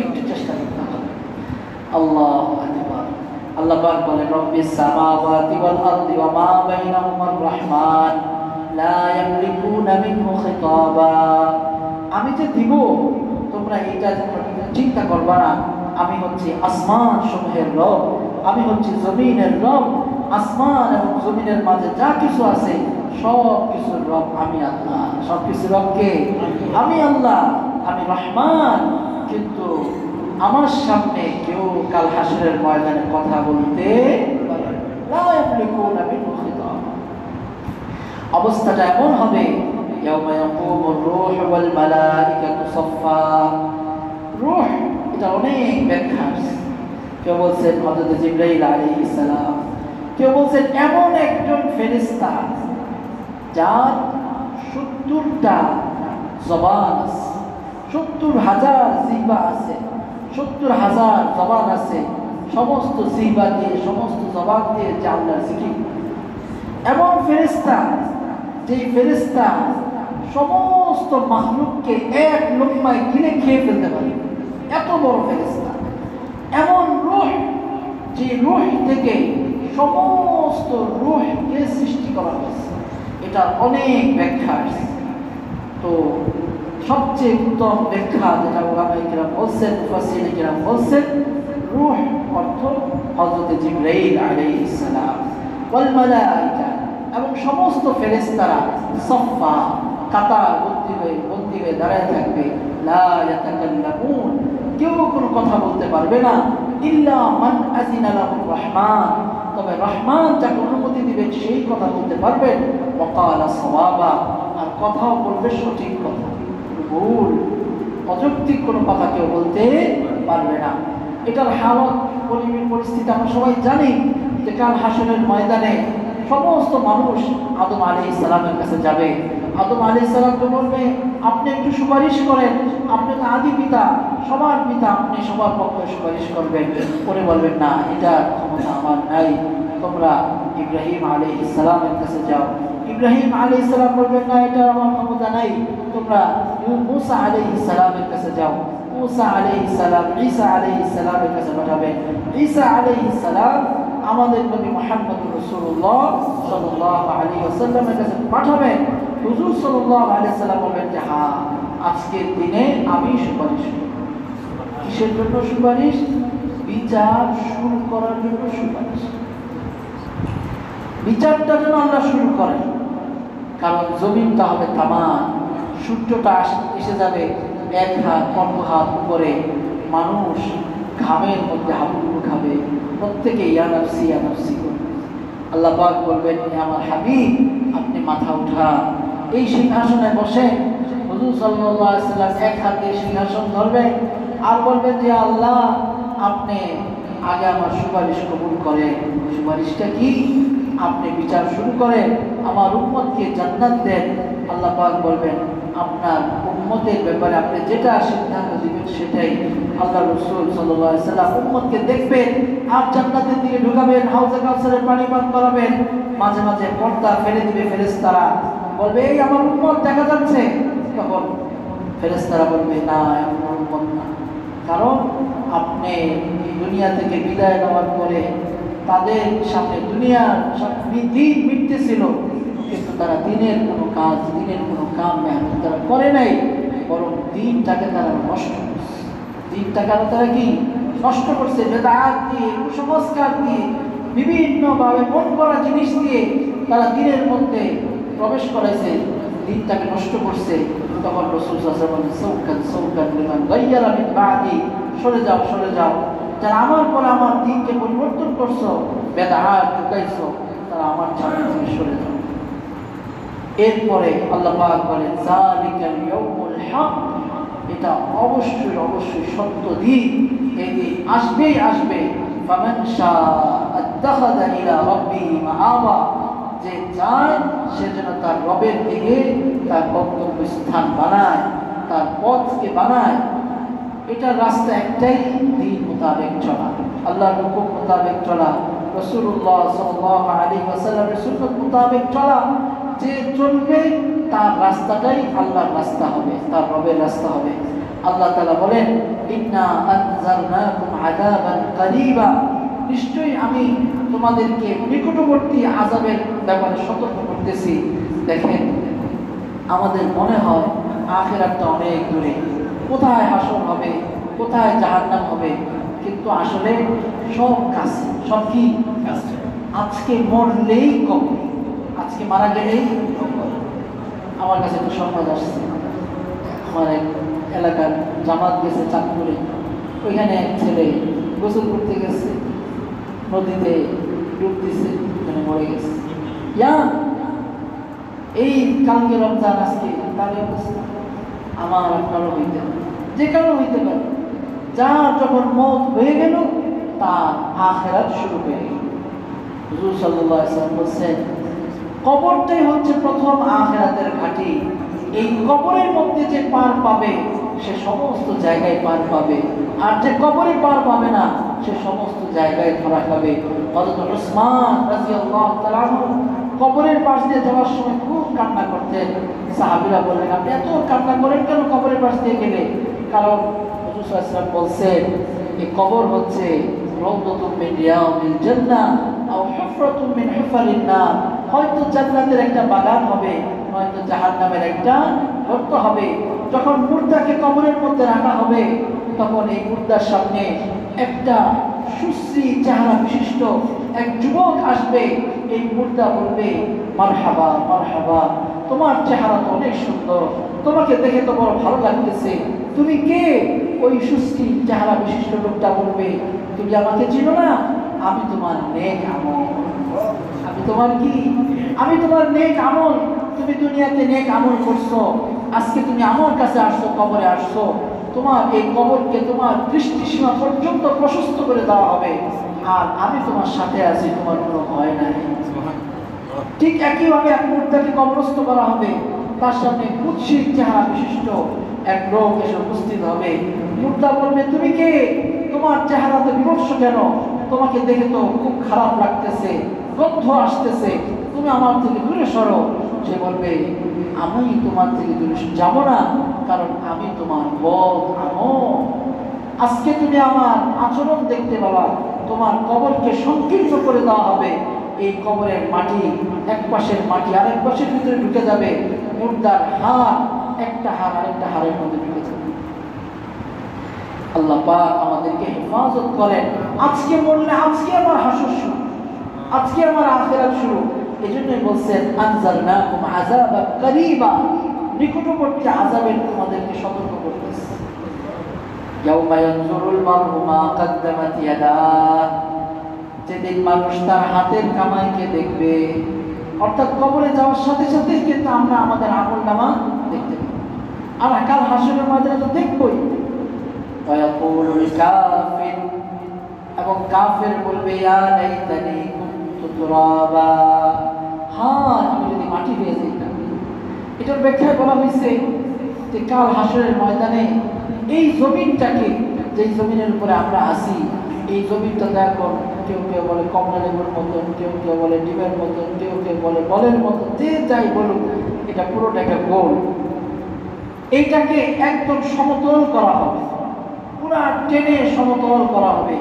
একটু চেষ্টা করতে হবে। আল্লাহু আকবার। আল্লাহ পাক বলেন, রব্বিস সামাওয়াতি ওয়াল আরদি ওয়া মা বাইনাহুমার রহমান লা ইয়ামলিকুনা মিনহু খিতাবা। আমি যে দিব, তোমরা এটা চিন্তা করবা না। আমি হচ্ছে আসমান সমূহের রব, আমি হচ্ছে জমিনের রব। আসমান এবং জমিনের মাঝে যা কিছু আছে সব কিছুর রব আমি আল্লাহ। সব কিছুর রব কে? আমি আল্লাহ, আমি রহমান। কিন্তু আমার সামনে কেউ কাল হাসরের ময়দানে কথা বলতে পারবে না। অবস্থাটা এমন হবে, ইয়াউমা ইয়াকুমুর রূহু ওয়াল মালাইকাতু সাফফা। রূহ এটা অনেক ব্যাখ্যা। কেউ বলছেন হযরত জিবরাইল আলাইহিস সালাম, কেউ বলছেন এমন একজন ফেরেশতা যার 70টা জবান আছে, 70,000 জিহ্বা আছে, 70,000 জবান আছে। সমস্ত জিহ্বা দিয়ে, সমস্ত জবান দিয়ে যে আল্লাহর জিকির। এমন ফেরেশতা, যে ফেরেশতা সমস্ত মাখলুককে এক লোকমায় গিলে খেয়ে ফেলতে পারে, এত বড় ফেরেশতা। এমন রূহ, যে রূহ থেকে সমস্ত রূহকে সৃষ্টি করা হয়েছে। এটা অনেক ব্যাখ্যা আছে। তো সবচেয়ে উত্তম ব্যাখ্যা যেটা ওলামায়ে কেরাম বলছেন, মুফাসসিরিনে কেরাম বলছেন, রূহ অর্থ হযরত জিবরাইল আলাইহিস সালাম ওয়াল মালাইকা এবং সমস্ত ফেরেশতারা সাফফা কাতার বন্দী হয়ে দাঁড়ায় থাকবে। লা ইয়াতাকাল্লামুন, কেউ কোনো কথা বলতে পারবে না। ইল্লা মান আযিনা লাহুর রহমান, তবে রহমান যাকে অনুমতি দিবেন সেই কথা বলতে পারবেন। ওয়া ক্বালা সাওয়াবা, আর কথাও বলবে সঠিক কথা, ভুল অযৌক্তিক কোনো কথা কেউ বলতে পারবে না। এটার হালত পরিস্থিতি আমরা সবাই জানি যে কাল হাসরের ময়দানে সমস্ত মানুষ আদম আলাইহিস সালামের কাছে যাবে। আদম আলাইহিস সালামকে বলবে, আপনি একটু সুপারিশ করেন, আপনি তো আদি পিতা, সবার পিতা, আপনি সবার পক্ষে সুপারিশ করবেন। পরে বলবেন, না, এটা ক্ষমতা আমার নাই, তোমরা ইব্রাহিম আলাইহিস সালামের কাছে যাও। ইব্রাহিম আলাইহিস সালাম বলবেন, না, এটা আমার ক্ষমতা নাই, তোমরা মুসা আলাইহিস সালামের কাছে যাও। মুসা আলাইহিস সালাম ঈসা আলাইহিস সালামের কাছে পাঠাবেন। ঈসা আলাইহিস সালাম আমাদের নবী মুহাম্মদ রাসূলুল্লাহ সাল্লাল্লাহু আলাইহি ওয়াসাল্লামের কাছে পাঠাবেন। হুজুর সাল্লাল্লাহু আলাইহি ওয়াসাল্লাম বলবেন যে, হ্যাঁ, আজকের দিনে আমি সুপারিশ করব। কিসের জন্য সুপারিশ? বিচার শুরু করার জন্য সুপারিশ। বিচারটা যেন আমরা শুরু করি। কারণ জমিনটা হবে তামান, সূর্যটা এসে যাবে এক হাত অন্য হাত উপরে, মানুষ ঘামের মধ্যে হাবুডুবু খাবে, প্রত্যেকে ইয়ানাফসি ইয়ানাফসি করবে। আল্লাহ পাক বলবেন, আমার হাবিব আপনি মাথা উঠা, এই সিংহাসনে বসে। হুজুর সাল্লাল্লাহু আলাইহি ওয়াসাল্লাম এক হাতে সিংহাসন ধরবেন আর বলবেন যে আল্লাহ আপনি আগে আমার সুপারিশ কবুল করেন। সুপারিশটা কি? আপনি বিচার শুরু করেন, আমার উম্মতকে জান্নাত দেন। আল্লাহ পাক বলবেন, আপনার উম্মতের ব্যাপারে আপনি যেটা সিদ্ধান্ত দিবেন সেটাই। আল্লাহ রাসূল সাল্লাল্লাহু আলাইহি ওয়াসাল্লাম উম্মতকে দেখবেন আর জান্নাতের দিকে ঢুকাবেন, হাউজে কাউসারের পানি পান করাবেন। মাঝে মাঝে পর্দা ফেলে দিবে ফেরেশতারা, বলবে এই আমার উম্মত দেখা যাচ্ছে। তখন ফেরেশতারা বলবে না, আমার উম্মত না। কারণ আপনি দুনিয়া থেকে বিদায় নেওয়ার পরে তাদের সামনে দুনিয়ার সব দিন মিটতেছিল, কিন্তু তারা দিনের কোনো কাজ, দিনের কোনো কাম মেহনত তারা করে নাই, বরং দিনটাকে তারা নষ্ট করছে। দিনটাকে তারা কি নষ্ট করছে? বেদাত দিয়ে, কুসংস্কার দিয়ে, বিভিন্নভাবে মন করা জিনিস দিয়ে তারা দিনের মধ্যে প্রবেশ করাইছে, দিনটাকে নষ্ট করছে। তখন রাসূল সাল্লাল্লাহু আলাইহি ওয়াসাল্লাম বলেন, সৌকান সৌকান লিমান গায়্যারা মিন বাদি, সরে যাও সরে যাও, যারা আমার পরে আমার দিনকে পরিবর্তন করছো, বেদাত ঢুকাইছো, তারা আমার সামনে থেকে সরে যাও। এরপরে আল্লাহ পাক বলেন, যালিকাল ইয়াউমুল হক, এটা অবশ্যই অবশ্যই সত্য দিন, এই দিন আসবেই আসবে। ফামান শাআ আত্তাখাযা ইলা রাব্বিহি মাআবা, যে চায় সে যেন তার রবের দিকে তার গন্তব্যস্থান বানায়, তার পথকে বানায়। এটার রাস্তা একটাই, দিন মোতাবেক চলা, আল্লাহর হুকুম মোতাবেক চলা, রাসূলুল্লাহ সাল্লাল্লাহু আলাইহি ওয়াসাল্লামের সুন্নাত মোতাবেক চলা। যে চলবে তার রাস্তাটাই আল্লাহর রাস্তা হবে, তার রবের রাস্তা হবে। আল্লাহ তাআলা বলেন, ইন্না আনজারনাকুম আযাবান কারীবা, নিশ্চয়ই আমি তোমাদেরকে নিকটবর্তী আযাবের ব্যাপারে সতর্ক করতেছি। দেখেন, আমাদের মনে হয় আখিরাতটা অনেক দূরে, কোথায় হাসর হবে, কোথায় জাহান্নাম হবে, কিন্তু আসলে সব কাছে, সব কি কাছে। আজকে মরলেই কবর, আজকে মারা গেলেই কবর। আমার কাছে একটা সংবাদ আসছে, আমার এক এলাকার জামাত গেছে চাঁদপুরে, ওইখানে এক ছেলে গোসল করতে গেছে, নদীতে ডুব দিছে, ওখানে মরে গেছে। এই কালকে রমজান, আজকে তার অবস্থা আমার আপনারও হইতে পারে, যে কারো হইতে পারে। যার যখন মওত হয়ে গেল তার আখিরাত শুরু হয়ে গেল। হুজুর সাল্লাল্লাহু আলাইহি ওয়াসাল্লাম বলেন, কবরটাই হচ্ছে প্রথম আখিরাতের ঘাঁটি। এই কবরের মধ্যে যে পার পাবে সে সমস্ত জায়গায় পার পাবে, আর যে কবরে পার পাবে না সে সমস্ত জায়গায় ধরা খাবে। হযরত উসমান রাদিয়াল্লাহু তাআলা আনহু কবরের পাশ দিয়ে যাওয়ার সময় খুব কান্না করতেন। সাহাবীরা বললেন, আপনি এত কান্না করেন কেন কবরের পাশ দিয়ে গেলে? কারণ রাসূল সাল্লাল্লাহু আলাইহি ওয়াসাল্লাম বলছেন, এই কবর হচ্ছে রাউদাতুম মিন রিয়াদিল জান্নাহ আও হুফরাতুম মিন হুফারিন নার, হয়তো জান্নাতের একটা বাগান হবে, হয়তো জাহান্নামের একটা গর্ত হবে। যখন মুর্দাকে কবরের মধ্যে রাখা হবে, তখন এই মুর্দার সামনে একটা সুশ্রী চেহারা বিশিষ্ট এক যুবক আসবে। এই মুর্দা বলবে, মারহাবা মারহাবা, তোমার চেহারা তো অনেক সুন্দর, তোমাকে দেখে তো বড় ভালো লাগতেছে, তুমি কে? ওই সুশ্রী চেহারা বিশিষ্ট লোকটা বলবে, তুমি আমাকে চিনো না? আমি তোমার নেক আমল। আমি তোমার কি? আমি তোমার নেক আমল। তুমি দুনিয়াতে নেক আমল করছো, আজকে তুমি আমার কাছে আসছো, কবরে আসছো, তোমার এই কবরকে তোমার দৃষ্টিসীমা পর্যন্ত প্রশস্ত করে দেওয়া হবে, আর আমি তোমার সাথে আছি, তোমার কোনো ভয় নাই। ঠিক একইভাবে এক মুর্দাকে কবরস্থ করা হবে, তার সামনে কুৎসিত চেহারা বিশিষ্ট এক লোক এসে উপস্থিত হবে। মুর্দা বলবে, তুমি কে? তোমার চেহারা তো বিভৎস কেন? তোমাকে দেখে তো খুব খারাপ লাগতেছে, গন্ধ আসতেছে, তুমি আমার থেকে দূরে সরো। সে বলবে, আমি তোমার থেকে দূরে যাব না, কারণ আমি তোমার বদ আমল। আজকে তুমি আমার আচরণ দেখতে পাবা, তোমার কবরকে সংকীর্ণ করে দেওয়া হবে। এই কবরের মাটি, এক পাশের মাটি আরেক পাশের ভিতরে ঢুকে যাবে, মুর্দার হাড় একটা হাড় আরেকটা হাড়ের মধ্যে ঢুকে যাবে। আল্লাহ পাক আমাদেরকে হেফাজত করেন। আজকে মরলে আজকে আমার হাসর শুরু, আজকে আমার আখিরাত শুরু। এজন্যই বলছেন আনজালনাকুম আযাবান কারীবা, নিকটবর্তী আযাবের তোমাদেরকে সতর্ক করতেছে। ইয়াউমা ইয়ানজুরুল মার'উ মা কাদ্দামাত ইয়াদাহ, যেদিন মানুষ তার হাতের কামাইকে দেখবে, অর্থাৎ কবরে যাওয়ার সাথে সাথে কিন্তু আমরা আমাদের আমলনামা দেখতে পাবো। আর কাল হাসরের ময়দানে তো দেখবই। ওয়ায়াকুলুল কাফির, এবং কাফের বলবে ইয়া লাইতানি কুনতু তুরাবা, হায় আমি যদি মাটি হয়ে যেতাম। এটার ব্যাখ্যায় বলা হয়েছে যে কাল হাসরের ময়দানে এই জমিনটাকে, যে জমিনের উপরে আমরা আছি, এই জমিনটা দেখো, কেউ কেউ বলে কমলা লেবুর মতন, কেউ কেউ বলে ডিমের মতন, কেউ কেউ বলে বলের মতন, যে যাই বলুক, এটা পুরোটা একটা গোল। এইটাকে একদম সমতল করা হবে, পুরা টেনে সমতল করা হবে।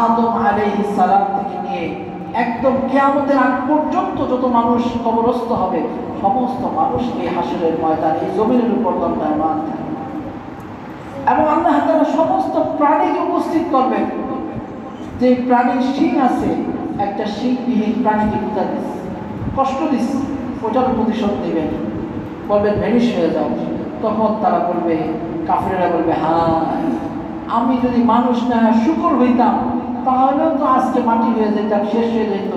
আদম আলাইহিস সালাম থেকে নিয়ে একদম কিয়ামতের আগ পর্যন্ত যত মানুষ কবরস্থ হবে, সমস্ত মানুষ এই হাসরের ময়দানে এই জমিনের উপর দণ্ডায়মান থাকবে। এবং আল্লাহ তাআলা সমস্ত প্রাণীকে উপস্থিত করবেন। যে প্রাণীর শিং আছে, একটা শিংবিহীন প্রাণীকে পিতা দিচ্ছে, কষ্ট দিচ্ছে, ওটার প্রতিশোধ নেবেন, বলবেন ভ্যানিশ হয়ে যাও। তখন তারা বলবে, কাফেরেরা বলবে, হায় আমি যদি মানুষ না শুকর হইতাম তাহলেও তো আজকে মাটি হয়ে যেতাম, শেষ হয়ে যেত,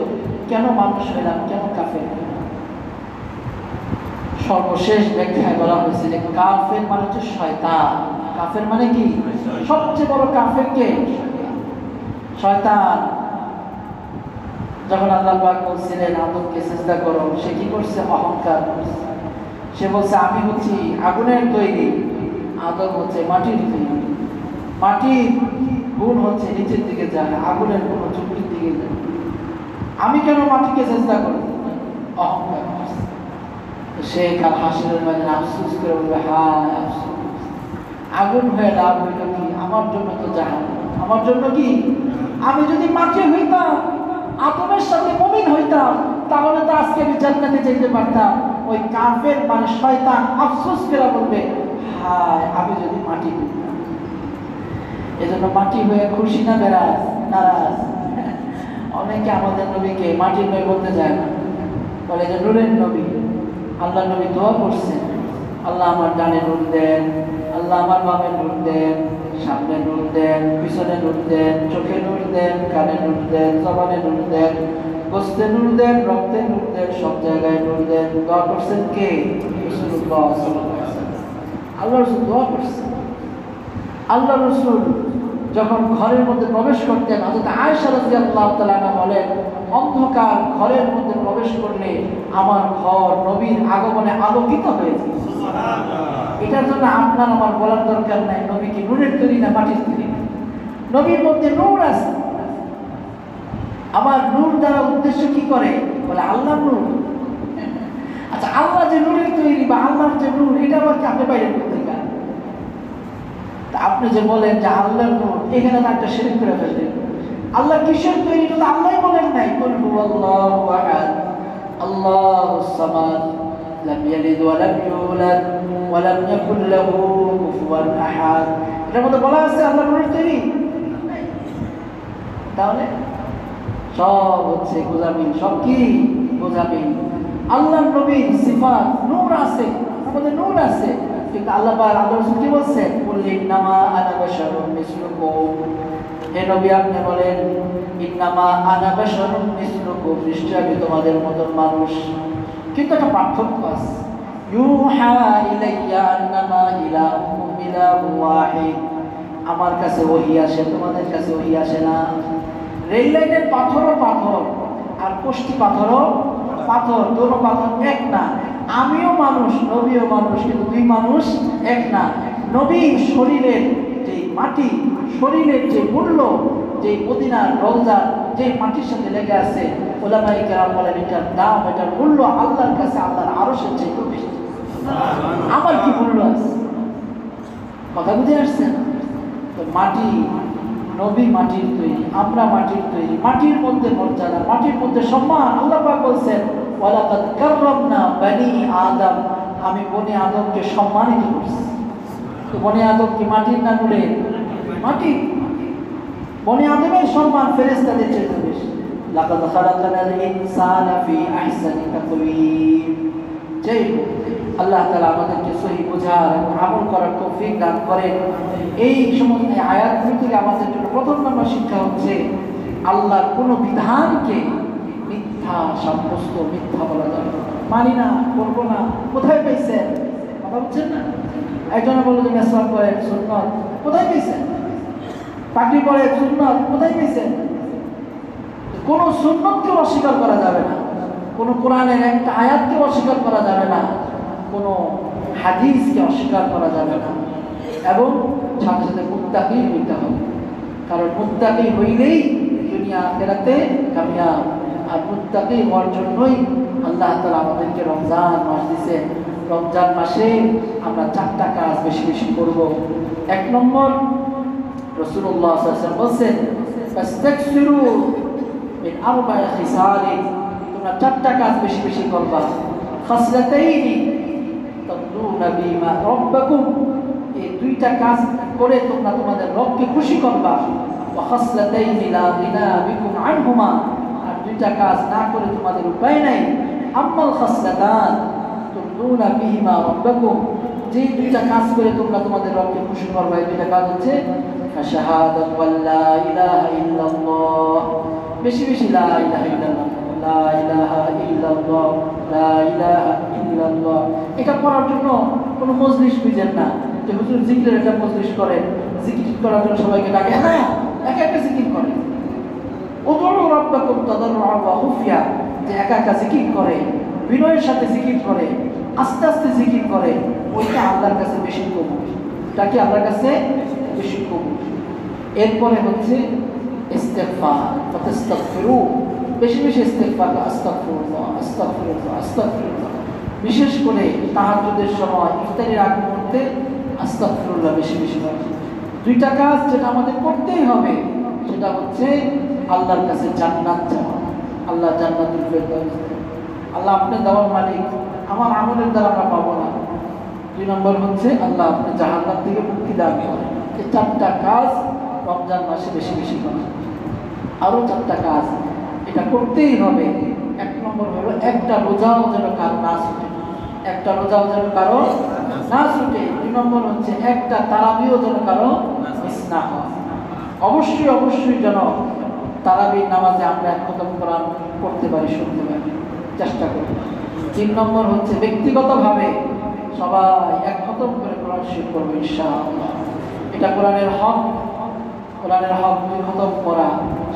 কেন মানুষ হইলাম, কেন কাফের হইলাম? সর্বশেষ ব্যাখ্যায় বলা হয়েছে যে কাফের মানে হচ্ছে শয়তান। কাফের মানে কি? সবচেয়ে বড় কাফের কে? শয়তান। যখন আল্লাহ পাক বলছিলেন আদমকে সিজদা করো, সে কি করছে? অহংকার করছে। সে বলছে আমি হচ্ছি আগুনের তৈরি, আদম হচ্ছে মাটির তৈরি। মাটির গুণ হচ্ছে নিচের দিকে যায়, আগুনের গুণ হচ্ছে উপরের দিকে যায়। আমি কেন মাটিকে সিজদা করব? অহংকার করছে। সে কাল হাসরের ময়দানে আফসোস করে বলবে, হায় আফসোস, আগুন হয়ে লাভ হইল কি? আমার জন্য তো জাহান্নাম। আমার জন্য কি? আমি যদি মাটি হইতাম, আদমের সাথে মুমিন হইতাম, তাহলে তো আজকে আমি জান্নাতে যেতে পারতাম। ওই কাফের মানে শয়তান আফসোস করে বলবে, হায় আমি যদি মাটি হইতাম। এজন্য মাটি হয়ে খুশি না বেরাজ? নারাজ। অনেকে আমাদের নবীকে মাটির নবী বলতে যায় না, বলে যে নূরের নবী। আল্লাহ নবী দোয়া করছেন, আল্লাহ আমার ডানে নূর দেন, আল্লাহ আমার বামে নূর দেন, সামনে নূর দেন, পিছনে নূর দেন, চোখে নূর দেন, কানে নূর দেন, জবানে নূর দেন, গোস্তে নূর দেন, রক্তে নূর দেন, সব জায়গায় নূর দেন। দোয়া করছেন কে? রাসূলুল্লাহ সাল্লাল্লাহু আলাইহি ওয়াসাল্লাম। আল্লাহ রাসূল দোয়া করছেন। আল্লাহ রাসূল যখন ঘরের মধ্যে প্রবেশ করতেন, হযরত আয়েশা রাদিয়াল্লাহু তাআলা আনহা বলেন, অন্ধকার ঘরের মধ্যে প্রবেশ করলে আমার ঘর নবীর আগমনে আলোকিত হয়ে যায়। সুবহানাল্লাহ। এটার জন্য আপনার আমার বলার দরকার নাই নবী কি নূরের তৈরি না মাটির তৈরি। নবীর মধ্যে নূর আছে। আবার নূর দ্বারা উদ্দেশ্য কি করে? বলে আল্লাহর নূর। আচ্ছা, আল্লাহ যে নূরের তৈরি বা আল্লাহর যে নূর, এটা আবার কি আপনি বাইরে করতে পারেন? আপনি যে বলেন যে আল্লাহর নূর, এখানে তো একটা শিরক করে ফেললেন। আল্লাহ কিসের তৈরি? তো আল্লাহই বলেন নাই, কুল হুয়াল্লাহু আহাদ আল্লাহুস সামাদ লাম ইয়ালিদ ওয়া লাম ইউলাদ ওয়া লাম ইয়াকুল লাহু কুফুয়ান আহাদ। এটার মধ্যে বলা আছে আল্লাহ নূরের তৈরি? তাহলে সব হচ্ছে গোজামিন, সব কি গোজামিন। আল্লাহর নবীর সিফাত নূর আছে, আমাদের নূর আছে, কিন্তু আল্লাহ পাক আল্লাহ রাসূল কি বলছেন? কুল ইন্নামা আনা বাশারুম মিসলুকুম। হে নবী আপনি বলেন ইন্নামা আনা বাশারুম মিসলুকুম, নিশ্চয় আমি তোমাদের মতন মানুষ, কিন্তু একটা পার্থক্য আছে। ইউহা ইলাইয়া আন্নামা ইলাহুকুম ইলাহু ওয়াহিদ, আমার কাছে ওহী আসে, তোমাদের কাছে ওহী আসে না। রেল লাইনের পাথরও পাথর আর কোষ্ঠী পাথরও পাথর, দুটো পাথর এক না। আমিও মানুষ, নবীও মানুষ, কিন্তু দুই মানুষ এক না। নবীর শরীরের যে মাটি, শরীরের যে মূল্য, যে মদিনার রওজা যে মাটির সাথে লেগে আছে, উলামায়ে কেরাম বলেন এটার দাম, এটার মূল্য আল্লাহর কাছে আল্লাহর আরশের চেয়ে বেশি। আমার কি মূল্য আছে? কথা বুঝে আসছেন? তো মাটি, নবী মাটির তৈরি, আমরা মাটির তৈরি। মাটির মধ্যে মর্যাদা, মাটির মধ্যে সম্মান। আল্লাহ পাক বলছেন ওয়ালাকাদ কাররামনা বনি আদম, আমি বনি আদমকে সম্মানিত করছি। তো বনি আদম কি মাটির না নূরের? মাটি। বনি আদমের সম্মান ফেরেশতাদের চেয়ে বেশি। লাকাদ খালাকনাল ইনসানা ফি আহসানি তাকওয়িম। যাই হোক, আল্লাহ তাআলা আমাদেরকে সহি বোঝার এবং আমল করার তৌফিক দান করেন। এই সমস্ত আয়াতগুলো থেকে আমাদের জন্য প্রথম নম্বর শিক্ষা হচ্ছে আল্লাহর কোনো বিধানকে মিথ্যা সাব্যস্ত, মিথ্যা বলা যাবে না। মানি না, করবো না। কোথায় পাইছেন? কথা বুঝছেন না? একজনে বললো যে মেসওয়াক পড়ে সুন্নাত, কোথায় পাইছেন? পাগড়ি পরে সুন্নাত, কোথায় পাইছেন? কোনো সুন্নতকে অস্বীকার করা যাবে না, কোনো কোরআনের একটা আয়াতকে অস্বীকার করা যাবে না, কোনো হাদিসকে অস্বীকার করা যাবে না, এবং সাথে সাথে মুত্তাকি হইতে হবে। কারণ মুত্তাকি হইলেই দুনিয়া আখিরাতে কামিয়াব। আর মুত্তাকি হওয়ার জন্যই আল্লাহ তাআলা আমাদেরকে রমজান মাস দিয়েছেন। রমজান মাসে আমরা 4টা কাজ বেশি বেশি করব। 1 নম্বর, রাসূলুল্লাহ সাল্লাল্লাহু আলাইহি ওয়াসাল্লাম বলেছেন, ফাস্তাকসিরু মিন আরবা'i খিসালিন, তোমরা 4টা কাজ বেশি বেশি করবা। খাসলাতাইনি তাদুনা বিমা রাব্বাকুম, এই 2টা কাজ করে তোমরা তোমাদের রবকে খুশি করবা। ওয়া খাসলাতাইনি লা গিনা বিকুম আনহুমা, আর 2টা কাজ না করে তোমাদের উপায় নাই। আম্মাল খাসলাতান তুদুনা বিহিমা রাব্বাকুম, যে 2টা কাজ করে তোমরা তোমাদের রবকে খুশি করবা, এই 2টা কাজ হচ্ছে শাহাদাতু আল্লা ইলাহা ইল্লাল্লাহ, বেশি বেশি লা ইলাহা ইল্লাল্লাহ, লা ইলাহা ইল্লাল্লাহ, লা ইলাহা ইল্লাল্লাহ। এটা করার জন্য কোনো মজলিস খুঁজেন না যে হুজুর জিকিরের একটা মজলিস করেন, জিকির করার জন্য সবাইকে ডাকে না, একা একা জিকির করে। উদউ রাব্বাকুম তাদাররুআন ওয়া খুফিয়া, যে একা একা জিকির করে, বিনয়ের সাথে জিকির করে, আস্তে আস্তে জিকির করে, ওইটা আল্লাহর কাছে বেশি কবুল। এটা কি আল্লাহর কাছে বেশি কবুল। এরপরে হচ্ছে ইস্তিগফার, ফাতাস্তাগফিরু, বেশি বেশি ইস্তিগফার, আস্তাগফিরুল্লাহ আস্তাগফিরুল্লাহ আস্তাগফিরুল্লাহ। বিশেষ করে তাহাজ্জুদের সময়, ইফতারের আগ মুহূর্তে আস্তাগফিরুল্লাহ বেশি বেশি করে। 2টা কাজ যেটা আমাদের করতেই হবে, সেটা হচ্ছে আল্লাহর কাছে জান্নাত চাওয়া। আল্লাহ জান্নাতুল ফেরদাউস, আল্লাহ আপনি দেওয়ার মালিক, আমার আমলের দ্বারা আমরা পাবো না। 2 নম্বর হচ্ছে আল্লাহ আপনি জাহান্নাম থেকে মুক্তি দান করেন। এই 4টা কাজ রমজান মাসে বেশি বেশি করেন। আরও 4টা কাজ এটা করতেই হবে। 1 নম্বর হলো একটা রোজাও যেন কারো না ছুটে, একটা রোজাও যেন কারো না ছুটে। 2 নম্বর হচ্ছে একটা তারাবিও যেন কারো মিস না হয়। অবশ্যই অবশ্যই যেন তারাবির নামাজে আমরা 1 খতম কোরআন পড়তে পারি, শুনতে পারি, চেষ্টা করি। 3 নম্বর হচ্ছে ব্যক্তিগতভাবে সবাই 1 খতম করে কোরআন শিখ করবো ইনশাআল্লাহ। এটা কোরআনের হক। কোরআনের হক 2 খতম করা,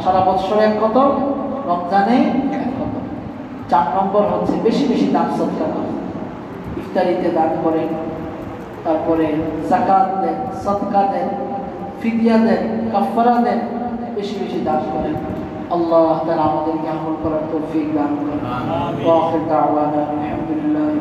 সারা বছরে 1 খতম, রমজানে 1 খতম। 4 নম্বর হচ্ছে বেশি বেশি দান সদকা করেন, ইফতারিতে দান করেন, তারপরে যাকাত দেন, সদকা দেন, ফিদিয়া দেন, কাফারা দেন, বেশি বেশি দান করেন। আল্লাহ তাআলা আমাদেরকে আমল করার তৌফিক দান করেন। ওয়া আখির দাওয়ানা আলহামদুলিল্লাহি।